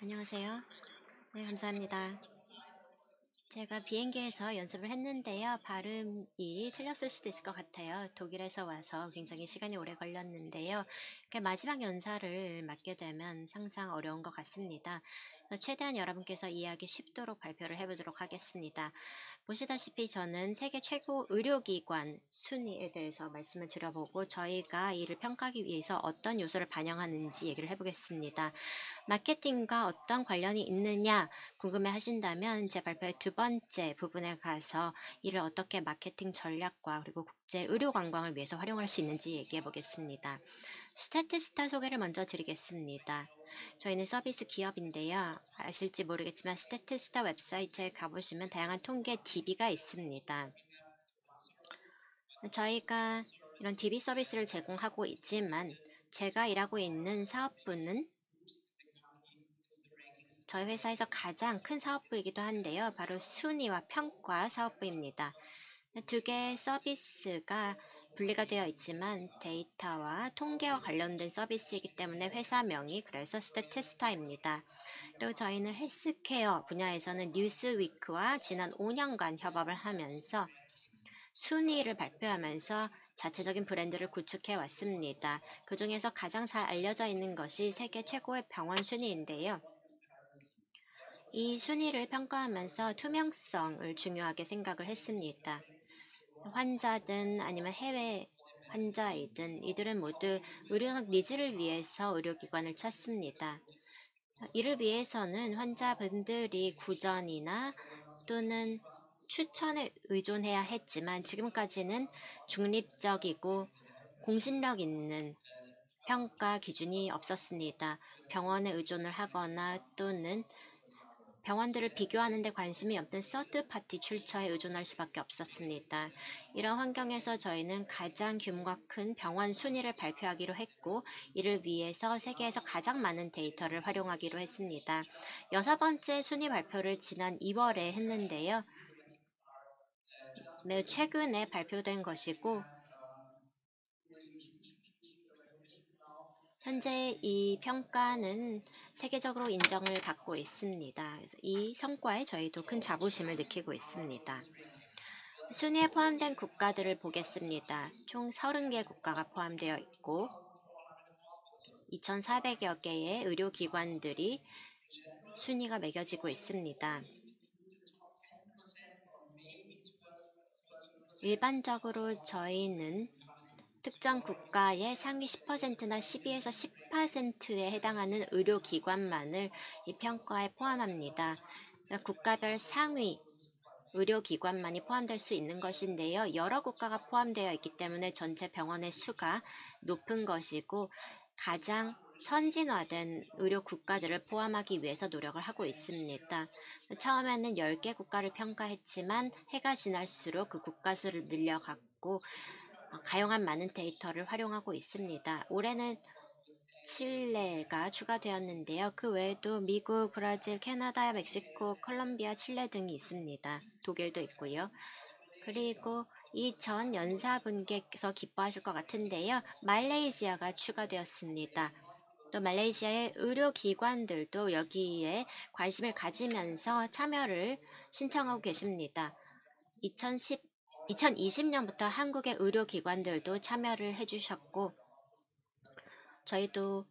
안녕하세요. 네, 감사합니다. 제가 비행기에서 연습을 했는데요. 발음이 틀렸을 수도 있을 것 같아요. 독일에서 와서 굉장히 시간이 오래 걸렸는데요. 이렇게 마지막 연사를 맡게 되면 항상 어려운 것 같습니다. 그래서 최대한 여러분께서 이해하기 쉽도록 발표를 해보도록 하겠습니다. 보시다시피 저는 세계 최고 의료기관 순위에 대해서 말씀을 드려보고 저희가 이를 평가하기 위해서 어떤 요소를 반영하는지 얘기를 해보겠습니다. 마케팅과 어떤 관련이 있느냐 궁금해 하신다면 제 발표의 두 번째 부분에 가서 이를 어떻게 마케팅 전략과 그리고 국제 의료 관광을 위해서 활용할 수 있는지 얘기해 보겠습니다. 스태티스타 소개를 먼저 드리겠습니다. 저희는 서비스 기업인데요. 아실지 모르겠지만 스태티스타 웹사이트에 가보시면 다양한 통계 DB가 있습니다. 저희가 이런 DB 서비스를 제공하고 있지만 제가 일하고 있는 사업부는 저희 회사에서 가장 큰 사업부이기도 한데요. 바로 순위와 평가 사업부입니다. 두 개의 서비스가 분리가 되어 있지만 데이터와 통계와 관련된 서비스이기 때문에 회사명이 그래서 스태티스타입니다. 그리고 저희는 헬스케어 분야에서는 뉴스위크와 지난 5년간 협업을 하면서 순위를 발표하면서 자체적인 브랜드를 구축해 왔습니다. 그 중에서 가장 잘 알려져 있는 것이 세계 최고의 병원 순위인데요. 이 순위를 평가하면서 투명성을 중요하게 생각을 했습니다. 환자든 아니면 해외 환자이든 이들은 모두 의료적 니즈를 위해서 의료기관을 찾습니다. 이를 위해서는 환자분들이 구전이나 또는 추천에 의존해야 했지만 지금까지는 중립적이고 공신력 있는 평가 기준이 없었습니다. 병원에 의존을 하거나 또는 병원들을 비교하는 데 관심이 없는 서드파티 출처에 의존할 수밖에 없었습니다. 이런 환경에서 저희는 가장 규모가 큰 병원 순위를 발표하기로 했고 이를 위해서 세계에서 가장 많은 데이터를 활용하기로 했습니다. 6번째 순위 발표를 지난 2월에 했는데요. 매우 최근에 발표된 것이고 현재 이 평가는 세계적으로 인정을 받고 있습니다. 그래서 이 성과에 저희도 큰 자부심을 느끼고 있습니다. 순위에 포함된 국가들을 보겠습니다. 총 30개 국가가 포함되어 있고 2,400여 개의 의료기관들이 순위가 매겨지고 있습니다. 일반적으로 저희는 특정 국가의 상위 10%나 12에서 10%에 해당하는 의료기관만을 이 평가에 포함합니다. 국가별 상위 의료기관만이 포함될 수 있는 것인데요. 여러 국가가 포함되어 있기 때문에 전체 병원의 수가 높은 것이고 가장 선진화된 의료 국가들을 포함하기 위해서 노력을 하고 있습니다. 처음에는 10개 국가를 평가했지만 해가 지날수록 그 국가 수를 늘려갔고 가용한 많은 데이터를 활용하고 있습니다. 올해는 칠레가 추가되었는데요. 그 외에도 미국, 브라질, 캐나다, 멕시코, 콜롬비아, 칠레 등이 있습니다. 독일도 있고요. 그리고 이 전 연사분께서 기뻐하실 것 같은데요. 말레이시아가 추가되었습니다. 또 말레이시아의 의료기관들도 여기에 관심을 가지면서 참여를 신청하고 계십니다. 2020년부터 한국의 의료기관들도 참여를 해주셨고 저희도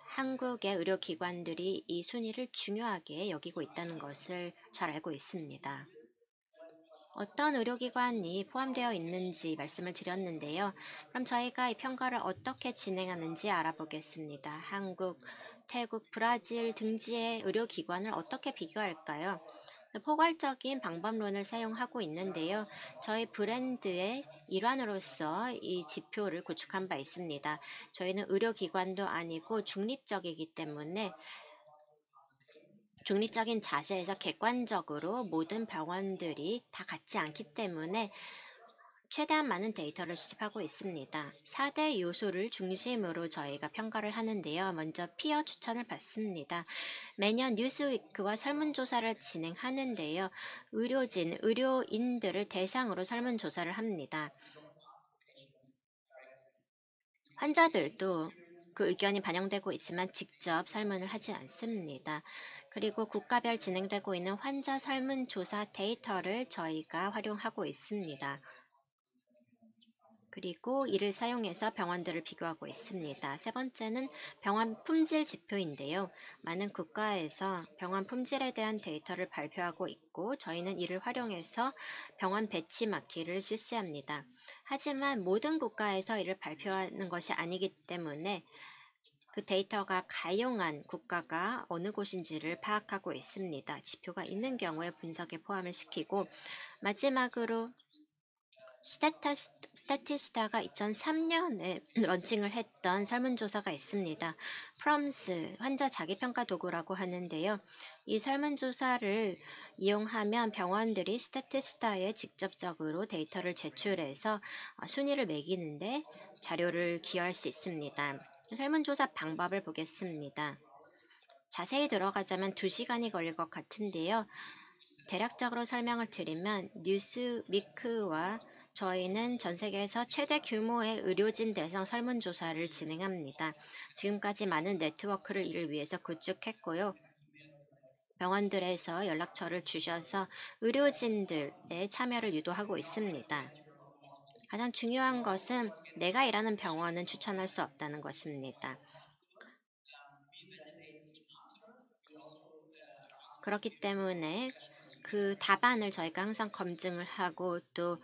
한국의 의료기관들이 이 순위를 중요하게 여기고 있다는 것을 잘 알고 있습니다. 어떤 의료기관이 포함되어 있는지 말씀을 드렸는데요. 그럼 저희가 이 평가를 어떻게 진행하는지 알아보겠습니다. 한국, 태국, 브라질 등지의 의료기관을 어떻게 비교할까요? 포괄적인 방법론을 사용하고 있는데요. 저희 브랜드의 일환으로서 이 지표를 구축한 바 있습니다. 저희는 의료기관도 아니고 중립적이기 때문에 중립적인 자세에서 객관적으로 모든 병원들이 다 같지 않기 때문에 최대한 많은 데이터를 수집하고 있습니다. 4대 요소를 중심으로 저희가 평가를 하는데요. 먼저 피어 추천을 받습니다. 매년 뉴스위크와 설문조사를 진행하는데요. 의료인들을 대상으로 설문조사를 합니다. 환자들도 그 의견이 반영되고 있지만 직접 설문을 하지 않습니다. 그리고 국가별 진행되고 있는 환자 설문조사 데이터를 저희가 활용하고 있습니다. 그리고 이를 사용해서 병원들을 비교하고 있습니다. 세 번째는 병원 품질 지표인데요. 많은 국가에서 병원 품질에 대한 데이터를 발표하고 있고 저희는 이를 활용해서 병원 배치마키를 실시합니다. 하지만 모든 국가에서 이를 발표하는 것이 아니기 때문에 그 데이터가 가용한 국가가 어느 곳인지를 파악하고 있습니다. 지표가 있는 경우에 분석에 포함을 시키고 마지막으로 스타티스타가 2003년에 런칭을 했던 설문조사가 있습니다. 프롬스, 환자 자기평가 도구라고 하는데요. 이 설문조사를 이용하면 병원들이 스타티스타에 직접적으로 데이터를 제출해서 순위를 매기는데 자료를 기여할 수 있습니다. 설문조사 방법을 보겠습니다. 자세히 들어가자면 2시간이 걸릴 것 같은데요. 대략적으로 설명을 드리면 뉴스위크와 저희는 전 세계에서 최대 규모의 의료진 대상 설문조사를 진행합니다. 지금까지 많은 네트워크를 이를 위해서 구축했고요. 병원들에서 연락처를 주셔서 의료진들의 참여를 유도하고 있습니다. 가장 중요한 것은 내가 일하는 병원은 추천할 수 없다는 것입니다. 그렇기 때문에 그 답안을 저희가 항상 검증을 하고 또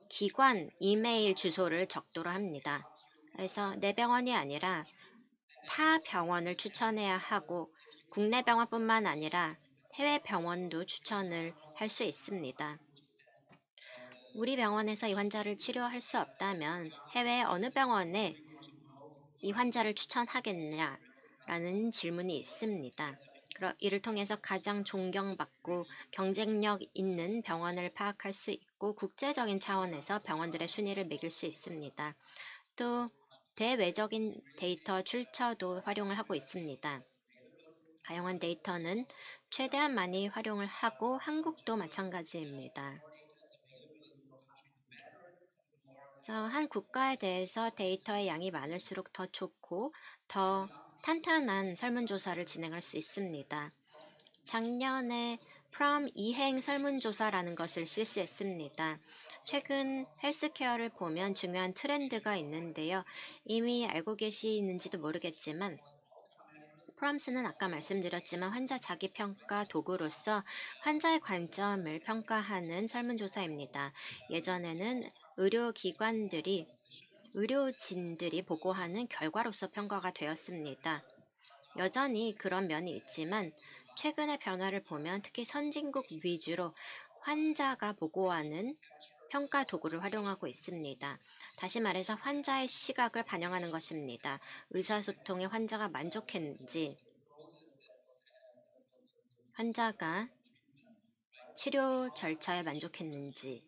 기관 이메일 주소를 적도록 합니다. 그래서 내 병원이 아니라 타 병원을 추천해야 하고 국내 병원뿐만 아니라 해외 병원도 추천을 할 수 있습니다. 우리 병원에서 이 환자를 치료할 수 없다면 해외 어느 병원에 이 환자를 추천하겠냐라는 질문이 있습니다. 이를 통해서 가장 존경받고 경쟁력 있는 병원을 파악할 수 있고 국제적인 차원에서 병원들의 순위를 매길 수 있습니다. 또 대외적인 데이터 출처도 활용을 하고 있습니다. 가용한 데이터는 최대한 많이 활용을 하고 한국도 마찬가지입니다. 한 국가에 대해서 데이터의 양이 많을수록 더 좋고 더 탄탄한 설문조사를 진행할 수 있습니다. 작년에 프롬 이행 설문조사라는 것을 실시했습니다. 최근 헬스케어를 보면 중요한 트렌드가 있는데요. 이미 알고 계시는지도 모르겠지만 프롬스는 아까 말씀드렸지만 환자 자기평가 도구로서 환자의 관점을 평가하는 설문조사입니다. 예전에는 의료진들이 보고하는 결과로서 평가가 되었습니다. 여전히 그런 면이 있지만 최근의 변화를 보면 특히 선진국 위주로 환자가 보고하는 평가 도구를 활용하고 있습니다. 다시 말해서 환자의 시각을 반영하는 것입니다. 의사소통에 환자가 만족했는지, 환자가 치료 절차에 만족했는지,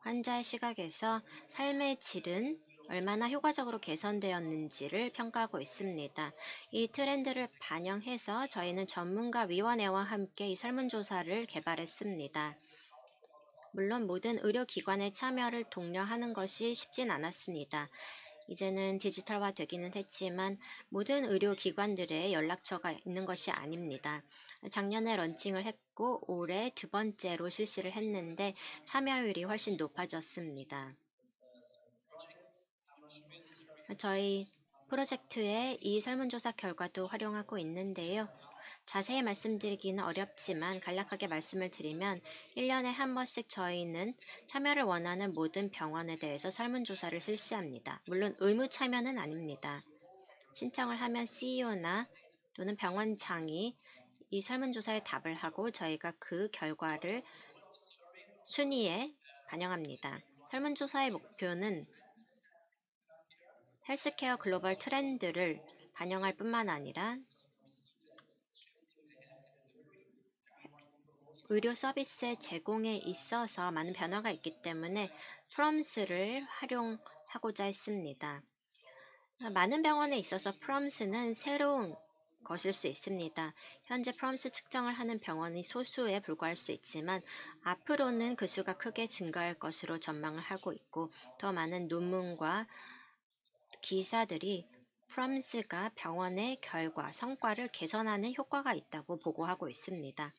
환자의 시각에서 삶의 질은 얼마나 효과적으로 개선되었는지를 평가하고 있습니다. 이 트렌드를 반영해서 저희는 전문가위원회와 함께 이 설문조사를 개발했습니다. 물론 모든 의료기관의 참여를 독려하는 것이 쉽진 않았습니다. 이제는 디지털화되기는 했지만 모든 의료기관들의 연락처가 있는 것이 아닙니다. 작년에 런칭을 했고 올해 2번째로 실시를 했는데 참여율이 훨씬 높아졌습니다. 저희 프로젝트에 이 설문조사 결과도 활용하고 있는데요. 자세히 말씀드리기는 어렵지만 간략하게 말씀을 드리면 1년에 한 번씩 저희는 참여를 원하는 모든 병원에 대해서 설문조사를 실시합니다. 물론 의무 참여는 아닙니다. 신청을 하면 CEO나 또는 병원장이 이 설문조사에 답을 하고 저희가 그 결과를 순위에 반영합니다. 설문조사의 목표는 헬스케어 글로벌 트렌드를 반영할 뿐만 아니라 의료 서비스의 제공에 있어서 많은 변화가 있기 때문에 프롬스를 활용하고자 했습니다. 많은 병원에 있어서 프롬스는 새로운 것일 수 있습니다. 현재 프롬스 측정을 하는 병원이 소수에 불과할 수 있지만 앞으로는 그 수가 크게 증가할 것으로 전망을 하고 있고 더 많은 논문과 기사들이 프롬스가 병원의 결과, 성과를 개선하는 효과가 있다고 보고하고 있습니다.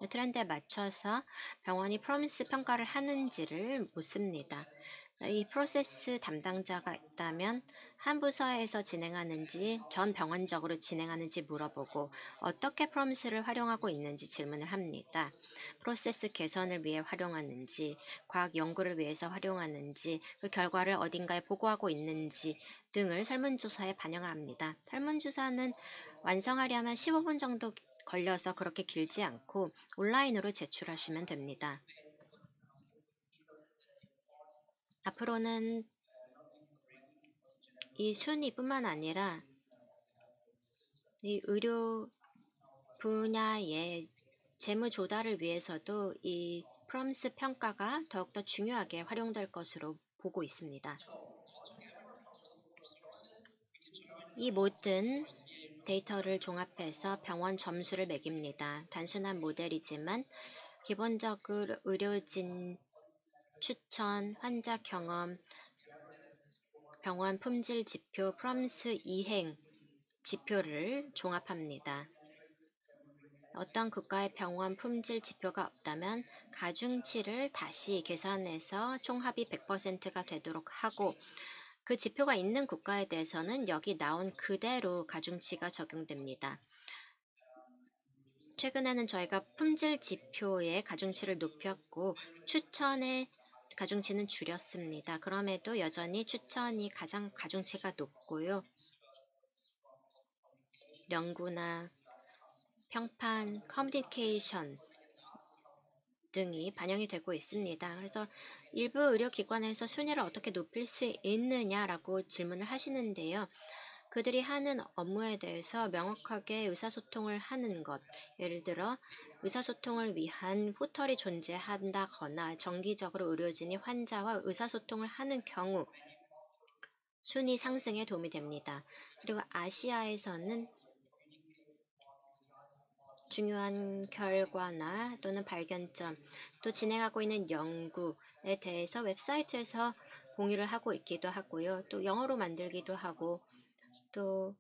트렌드에 맞춰서 병원이 프롬스 평가를 하는지를 묻습니다. 이 프로세스 담당자가 있다면 한 부서에서 진행하는지 전 병원적으로 진행하는지 물어보고 어떻게 프롬스를 활용하고 있는지 질문을 합니다. 프로세스 개선을 위해 활용하는지, 과학 연구를 위해서 활용하는지, 그 결과를 어딘가에 보고하고 있는지 등을 설문조사에 반영합니다. 설문조사는 완성하려면 15분 정도 걸려서 그렇게 길지 않고 온라인으로 제출하시면 됩니다. 앞으로는 이 순위뿐만 아니라 이 의료 분야의 재무 조달을 위해서도 이 프롬스 평가가 더욱더 중요하게 활용될 것으로 보고 있습니다. 이 모든 데이터를 종합해서 병원 점수를 매깁니다. 단순한 모델이지만 기본적으로 의료진 추천, 환자 경험, 병원 품질 지표, 프롬스 이행 지표를 종합합니다. 어떤 국가의 병원 품질 지표가 없다면 가중치를 다시 계산해서 총합이 100%가 되도록 하고 그 지표가 있는 국가에 대해서는 여기 나온 그대로 가중치가 적용됩니다. 최근에는 저희가 품질 지표의 가중치를 높였고 추천의 가중치는 줄였습니다. 그럼에도 여전히 추천이 가장 가중치가 높고요. 연구나 평판, 커뮤니케이션 등이 반영이 되고 있습니다. 그래서 일부 의료기관에서 순위를 어떻게 높일 수 있느냐라고 질문을 하시는데요. 그들이 하는 업무에 대해서 명확하게 의사소통을 하는 것, 예를 들어 의사소통을 위한 포털이 존재한다거나 정기적으로 의료진이 환자와 의사소통을 하는 경우 순위 상승에 도움이 됩니다. 그리고 아시아에서는 중요한 결과나 또는 발견점, 또 진행하고 있는 연구에 대해서 웹사이트에서 공유를 하고 있기도 하고요. 또 영어로 만들기도 하고 또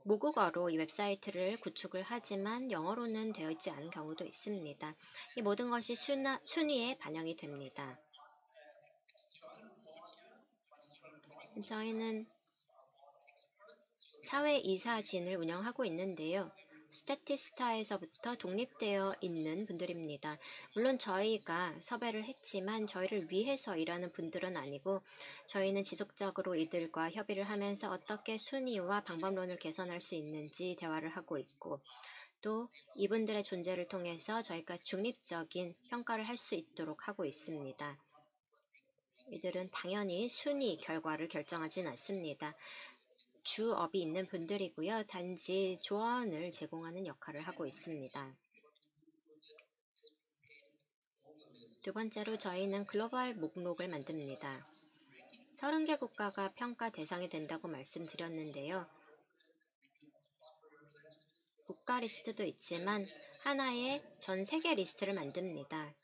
모국어로 이 웹사이트를 구축을 하지만 영어로는 되어 있지 않은 경우도 있습니다. 이 모든 것이 순위에 반영이 됩니다. 저희는 사회 이사진을 운영하고 있는데요. 스태티스타에서부터 독립되어 있는 분들입니다. 물론 저희가 섭외를 했지만 저희를 위해서 일하는 분들은 아니고 저희는 지속적으로 이들과 협의를 하면서 어떻게 순위와 방법론을 개선할 수 있는지 대화를 하고 있고 또 이분들의 존재를 통해서 저희가 중립적인 평가를 할 수 있도록 하고 있습니다. 이들은 당연히 순위 결과를 결정하진 않습니다. 주업이 있는 분들이고요. 단지 조언을 제공하는 역할을 하고 있습니다. 두 번째로 저희는 글로벌 목록을 만듭니다. 30개 국가가 평가 대상이 된다고 말씀드렸는데요. 국가 리스트도 있지만 하나의 전 세계 리스트를 만듭니다.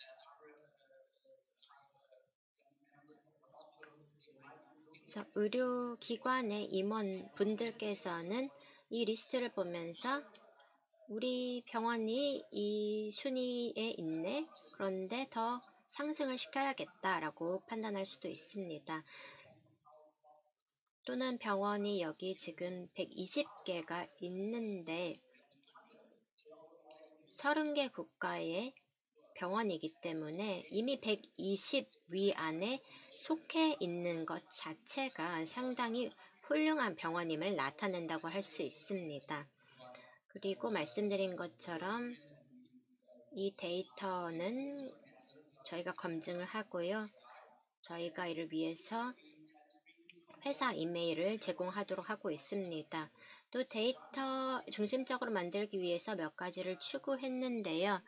그래서 의료기관의 임원분들께서는 이 리스트를 보면서 우리 병원이 이 순위에 있네. 그런데 더 상승을 시켜야겠다라고 판단할 수도 있습니다. 또는 병원이 여기 지금 120개가 있는데 30개 국가의 병원이기 때문에 이미 120위 안에 속해 있는 것 자체가 상당히 훌륭한 병원임을 나타낸다고 할 수 있습니다. 그리고 말씀드린 것처럼 이 데이터는 저희가 검증을 하고요. 저희가 이를 위해서 회사 이메일을 제공하도록 하고 있습니다. 또 데이터 중심적으로 만들기 위해서 몇 가지를 추구했는데요.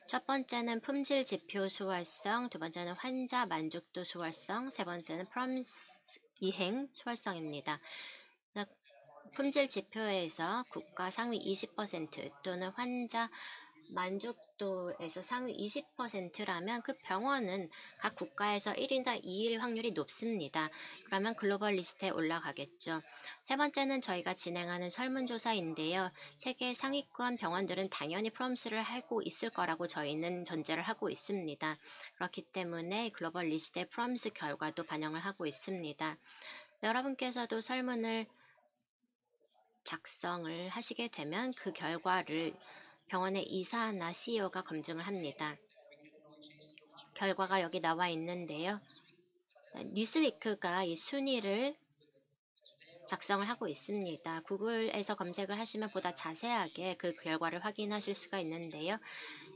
첫 번째는 품질 지표 수월성, 두 번째는 환자 만족도 수월성, 세 번째는 프롬스 이행 수월성입니다. 품질 지표에서 국가 상위 20% 또는 환자 만족도에서 상위 20%라면 그 병원은 각 국가에서 1인당 2일 확률이 높습니다. 그러면 글로벌 리스트에 올라가겠죠. 세 번째는 저희가 진행하는 설문조사인데요. 세계 상위권 병원들은 당연히 프롬스를 하고 있을 거라고 저희는 전제를 하고 있습니다. 그렇기 때문에 글로벌 리스트의 프롬스 결과도 반영을 하고 있습니다. 여러분께서도 설문을 작성을 하시게 되면 그 결과를 병원의 의사나 CEO가 검증을 합니다. 결과가 여기 나와 있는데요. 뉴스위크가 이 순위를 작성을 하고 있습니다. 구글에서 검색을 하시면 보다 자세하게 그 결과를 확인하실 수가 있는데요.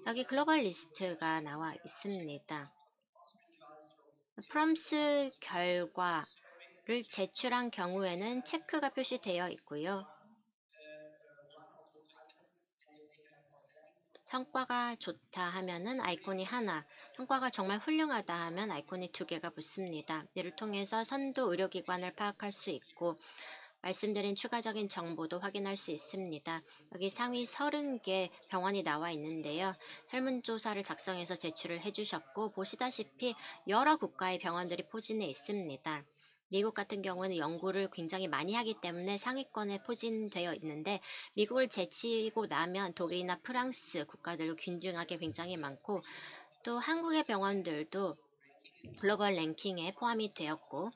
여기 글로벌 리스트가 나와 있습니다. 프롬스 결과를 제출한 경우에는 체크가 표시되어 있고요. 성과가 좋다 하면은 아이콘이 하나, 성과가 정말 훌륭하다 하면 아이콘이 2개가 붙습니다. 이를 통해서 선도 의료기관을 파악할 수 있고 말씀드린 추가적인 정보도 확인할 수 있습니다. 여기 상위 30개 병원이 나와 있는데요. 설문조사를 작성해서 제출을 해주셨고 보시다시피 여러 국가의 병원들이 포진해 있습니다. 미국 같은 경우는 연구를 굉장히 많이 하기 때문에 상위권에 포진되어 있는데 미국을 제치고 나면 독일이나 프랑스 국가들도 균등하게 굉장히 많고 또 한국의 병원들도 글로벌 랭킹에 포함이 되었고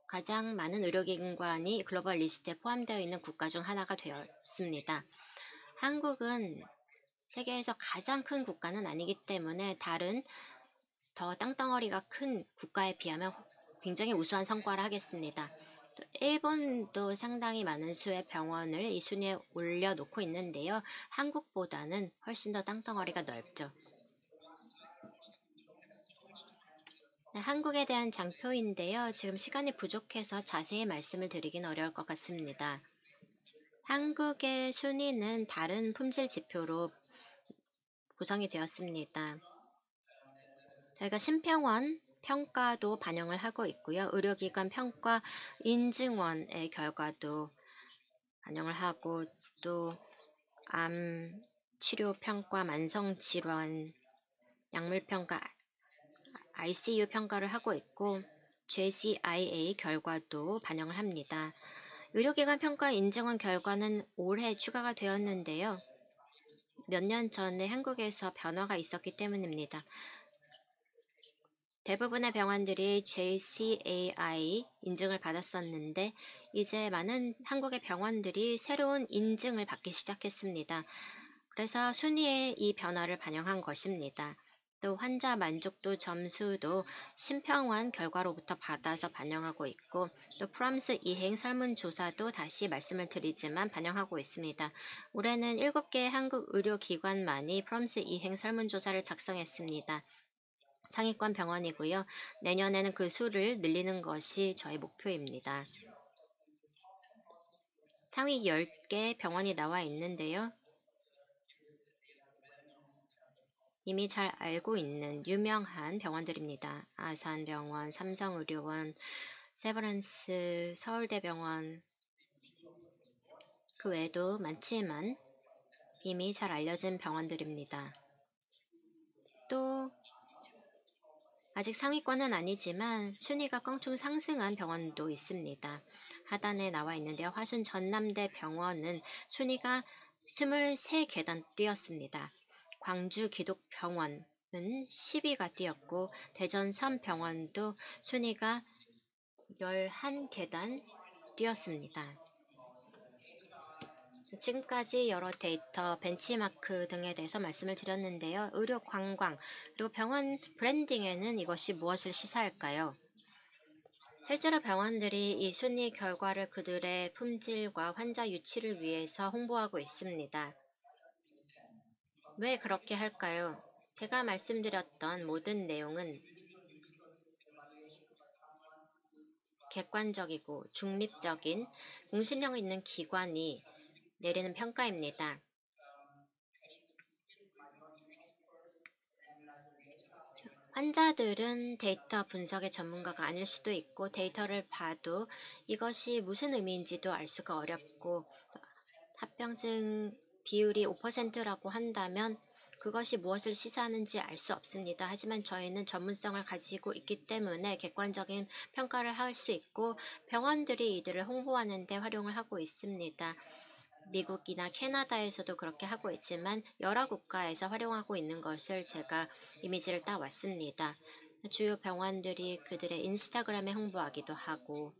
가장 많은 의료기관이 글로벌 리스트에 포함되어 있는 국가 중 하나가 되었습니다. 한국은 세계에서 가장 큰 국가는 아니기 때문에 다른 더 땅덩어리가 큰 국가에 비하면 굉장히 우수한 성과를 하겠습니다. 또 일본도 상당히 많은 수의 병원을 이 순위에 올려놓고 있는데요. 한국보다는 훨씬 더 땅덩어리가 넓죠. 네, 한국에 대한 장표인데요. 지금 시간이 부족해서 자세히 말씀을 드리긴 어려울 것 같습니다. 한국의 순위는 다른 품질 지표로 구성이 되었습니다. 저희가 심평원 평가도 반영을 하고 있고요. 의료기관 평가 인증원의 결과도 반영을 하고 또 암 치료 평가, 만성 질환, 약물 평가, ICU 평가를 하고 있고 JCIA 결과도 반영을 합니다. 의료기관 평가 인증원 결과는 올해 추가가 되었는데요. 몇 년 전에 한국에서 변화가 있었기 때문입니다. 대부분의 병원들이 JCAI 인증을 받았었는데 이제 많은 한국의 병원들이 새로운 인증을 받기 시작했습니다. 그래서 순위에 이 변화를 반영한 것입니다. 또 환자 만족도 점수도 심평원 결과로부터 받아서 반영하고 있고 또 프롬스 이행 설문조사도 다시 말씀을 드리지만 반영하고 있습니다. 올해는 7개의 한국 의료기관만이 프롬스 이행 설문조사를 작성했습니다. 상위권 병원이고요. 내년에는 그 수를 늘리는 것이 저의 목표입니다. 상위 10개 병원이 나와 있는데요. 이미 잘 알고 있는 유명한 병원들입니다. 아산병원, 삼성의료원, 세브란스, 서울대병원 그 외에도 많지만 이미 잘 알려진 병원들입니다. 또 아직 상위권은 아니지만 순위가 껑충 상승한 병원도 있습니다. 하단에 나와 있는데요. 화순 전남대 병원은 순위가 23계단 뛰었습니다. 광주 기독병원은 10위가 뛰었고 대전 삼병원도 순위가 11계단 뛰었습니다. 지금까지 여러 데이터, 벤치마크 등에 대해서 말씀을 드렸는데요. 의료 관광, 그리고 병원 브랜딩에는 이것이 무엇을 시사할까요? 실제로 병원들이 이 순위 결과를 그들의 품질과 환자 유치를 위해서 홍보하고 있습니다. 왜 그렇게 할까요? 제가 말씀드렸던 모든 내용은 객관적이고 중립적인 공신력 있는 기관이 내리는 평가입니다. 환자들은 데이터 분석의 전문가가 아닐 수도 있고 데이터를 봐도 이것이 무슨 의미인지도 알 수가 어렵고 합병증 비율이 5%라고 한다면 그것이 무엇을 시사하는지 알 수 없습니다. 하지만 저희는 전문성을 가지고 있기 때문에 객관적인 평가를 할 수 있고 병원들이 이들을 홍보하는 데 활용을 하고 있습니다. 미국이나 캐나다에서도 그렇게 하고 있지만 여러 국가에서 활용하고 있는 것을 제가 이미지를 따왔습니다. 주요 병원들이 그들의 인스타그램에 홍보하기도 하고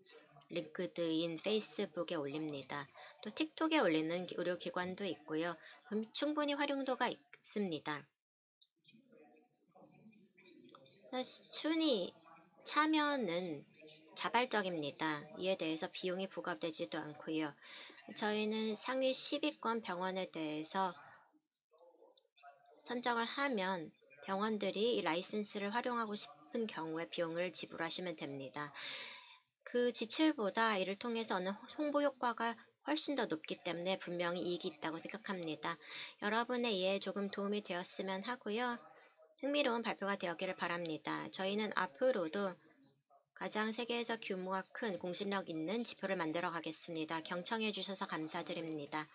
링크드인, 페이스북에 올립니다. 또 틱톡에 올리는 의료기관도 있고요. 충분히 활용도가 있습니다. 순위 참여는 자발적입니다. 이에 대해서 비용이 부과되지도 않고요. 저희는 상위 10위권 병원에 대해서 선정을 하면 병원들이 이 라이센스를 활용하고 싶은 경우에 비용을 지불하시면 됩니다. 그 지출보다 이를 통해서 얻는 홍보 효과가 훨씬 더 높기 때문에 분명히 이익이 있다고 생각합니다. 여러분의 이해에 조금 도움이 되었으면 하고요. 흥미로운 발표가 되었기를 바랍니다. 저희는 앞으로도 가장 세계에서 규모가 큰 공신력 있는 지표를 만들어 가겠습니다. 경청해 주셔서 감사드립니다.